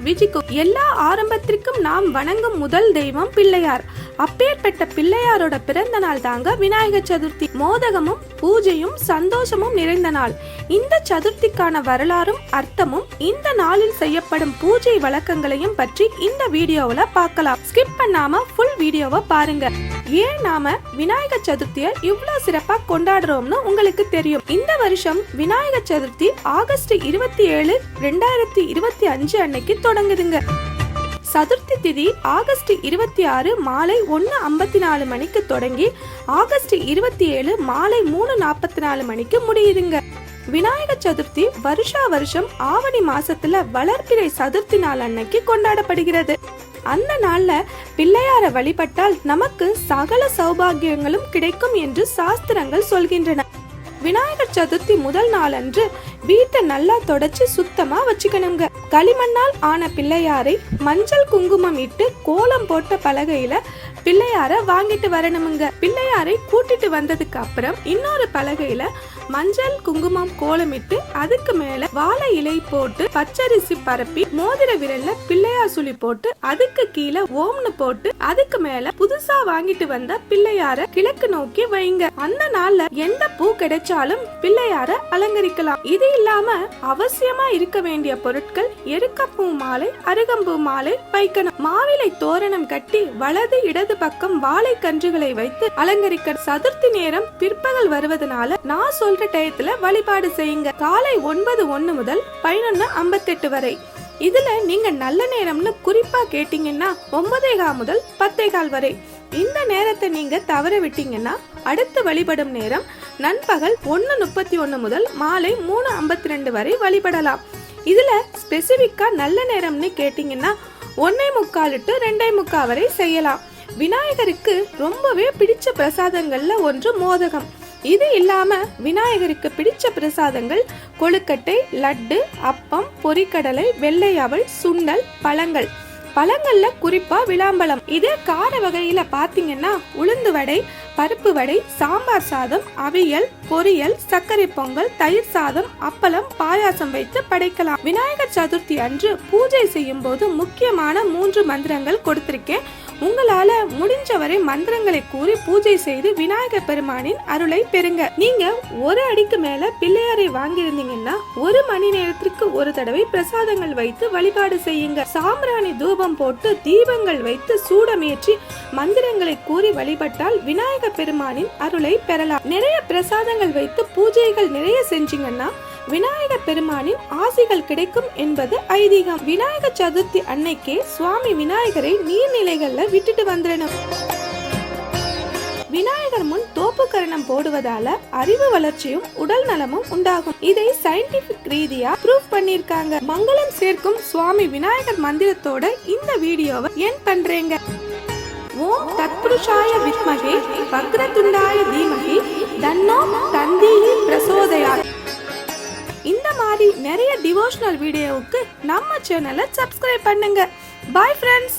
விஜிக்கும். எல்லா ஆரம்பத்திற்கும் நாம் வணங்கும் முதல் தெய்வம் பிள்ளையார். அப்பேற்பட்ட பிள்ளையாரோட பிறந்த நாள் தாங்க விநாயகர் சதுர்த்தி. மோதகமும் பூஜையும் சந்தோஷமும் நிறைந்த நாள். இந்த சதுர்த்திக்கான வரலாறும் அர்த்தமும் இந்த நாளில் செய்யப்படும் பூஜை வழக்கங்களையும் பற்றி இந்த வீடியோவுல பார்க்கலாம். ஸ்கிப் பண்ணாம ஃபுல் வீடியோவை பாருங்க. ஏன் நாம விநாயகர் சதுர்த்தியை இவ்வளவு சிறப்பா கொண்டாடுறோம்னு உங்களுக்கு தெரியும். இந்த வருஷம் விநாயகர் சதுர்த்தி ஆகஸ்ட் 27, 2025 அன்னைக்கு தொடங்குதுங்க. சதுர்த்தி திதி ஆகஸ்ட் 26 மாலை 1:54 மணிக்கு தொடங்கி ஆகஸ்ட் 27 மாலை 3:44 மணிக்கு முடியுதுங்க. விநாயகர் சதுர்த்தி வருஷா வருஷம் ஆவணி மாசத்துல வளர்பிறை சதுர்த்தி நாள் அன்னைக்கு கொண்டாடப்படுகிறது. அந்த நாள்ல பிள்ளையார வழிபட்டால் நமக்கு சகல சௌபாகியங்களும் கிடைக்கும் என்று சாஸ்திரங்கள் சொல்கின்றன. விநாயகர் சதுர்த்தி முதல் நாள் அன்று வீட்டை நல்லா தொடச்சு சுத்தமா வச்சுக்கணுங்க. களிமண்ணால் ஆன பிள்ளையாரை மஞ்சள் குங்குமம் இட்டு கோலம் போட்ட பலகையில பிள்ளையார வாங்கிட்டு வரணுமுங்க. பிள்ளையாரை கூட்டிட்டு வந்ததுக்கு அப்புறம் இன்னொரு பலகையில மஞ்சள் குங்குமம் கோலமிட்டு அதுக்கு மேல வாழை இலை போட்டு பச்சரிசி பரப்பி மோதிர விரல்ல பிள்ளையார் சுழி போட்டு அதுக்கு கீழே ஓம்னு போட்டு அதுக்கு மேல புதுசா வாங்கிட்டு வந்த பிள்ளையார கிழக்கு நோக்கி வைங்க. அந்த நாள்ல எந்த பூ கிடைச்சாலும் பிள்ளையார அலங்கரிக்கலாம். இது இல்லாம அவசியமா இருக்க வேண்டிய பொருட்கள் எருக்கப்பூ மாலை, அருகம்பூ மாலை வைக்கணும். மாவிலை தோரணம் கட்டி வலது இடது பக்கம் வாழை கன்றுகளை வைத்து அலங்கரிக்க. சதுர்த்தி நேரம் பிற்பகல் வருவதனால நான் சொல்ற டயத்துல வழிபாடு செய்யுங்க. காலை 9:01 முதல் 11:58 வரை. இதுல நீங்க நல்ல நேரம்னு குறிப்பா கேட்டீங்கன்னா 9:15 முதல் 10:15 வரை. இந்த நேரத்தை நீங்க தவற விட்டீங்கன்னா அடுத்து வழிபடும் நேரம் நண்பகல் 1:31 முதல் மாலை 3:52 வரை வழிபடலாம். இதுல ஸ்பெசிபிக்கா நல்ல நேரம்னு கேட்டீங்கன்னா 1:45 to 2:45 வரை செய்யலாம். விநாயகருக்கு ரொம்பவே பிடிச்ச பிரசாதங்கள்ல ஒன்று மோதகம். இது இல்லாம விநாயகருக்கு பிடிச்ச பிரசாதங்கள் கொழுக்கட்டை, லட்டு, அப்பம், பொரிக்கடலை, வெள்ளை அவல், சுண்டல், பழங்கள். பழங்கள்ல குறிப்பா விளாம்பழம். இதே கார வகையில பாத்தீங்கன்னா உளுந்து வடை, பருப்பு வடை, சாம்பார் சாதம், அவியல், பொரியல், சர்க்கரை பொங்கல், தயிர் சாதம், அப்பளம், பாயாசம் வைத்து படைக்கலாம். விநாயகர் சதுர்த்தி அன்று பூஜை செய்யும் போது முக்கியமான 3 மந்திரங்கள் கொடுத்திருக்கேன். உங்களால முடிஞ்சவரை மந்திரங்களை கூறி பூஜை செய்து விநாயகர் பெருமானின் அருளை பெறுங்க. நீங்க ஒரு அடிக்கு மேல பிள்ளையாரை வாங்கியிருந்தீங்கன்னா 1 மணி நேரத்திற்கு ஒரு தடவை பிரசாதங்கள் வைத்து வழிபாடு செய்யுங்க. சாம்பிராணி தூபம் போட்டு தீபங்கள் வைத்து சூடமேற்றி மந்திரங்களை கூறி வழிபட்டால் விநாயகர் பெருமானின் அருளை பெறலாம். நிறைய பிரசாதங்கள் வைத்து பூஜைகள் நிறைய செஞ்சீங்கன்னா விநாயகர் பெருமானின் ஆசிகள் கிடைக்கும் என்பது ஐதீகம். விநாயகர் சதுர்த்தி அன்னைக்கே சுவாமி விநாயகரை நீர்நிலைகள்ல விட்டுட்டு வந்துடணும். விநாயகர் முன் தோப்பு கரணம் போடுவதால அறிவு வளர்ச்சியும் உடல் நலமும் உண்டாகும். இதை சயின்டிபிக் ரீதியா ப்ரூவ் பண்ணிருக்காங்க. மங்களம் சேர்க்கும் சுவாமி விநாயகர் மந்திரத்தோட இந்த வீடியோவை என் பண்றேங்க. ஓம் தத்புருஷாய வித்மகே வக்ரதுண்டாய தீமகி தன்னோ தந்திஹி பிரசோதயாத். இந்த மாதிரி நிறைய டிவோஷனல் வீடியோவுக்கு நம்ம சேனலை சப்ஸ்கிரைப் பண்ணுங்க. Bye friends.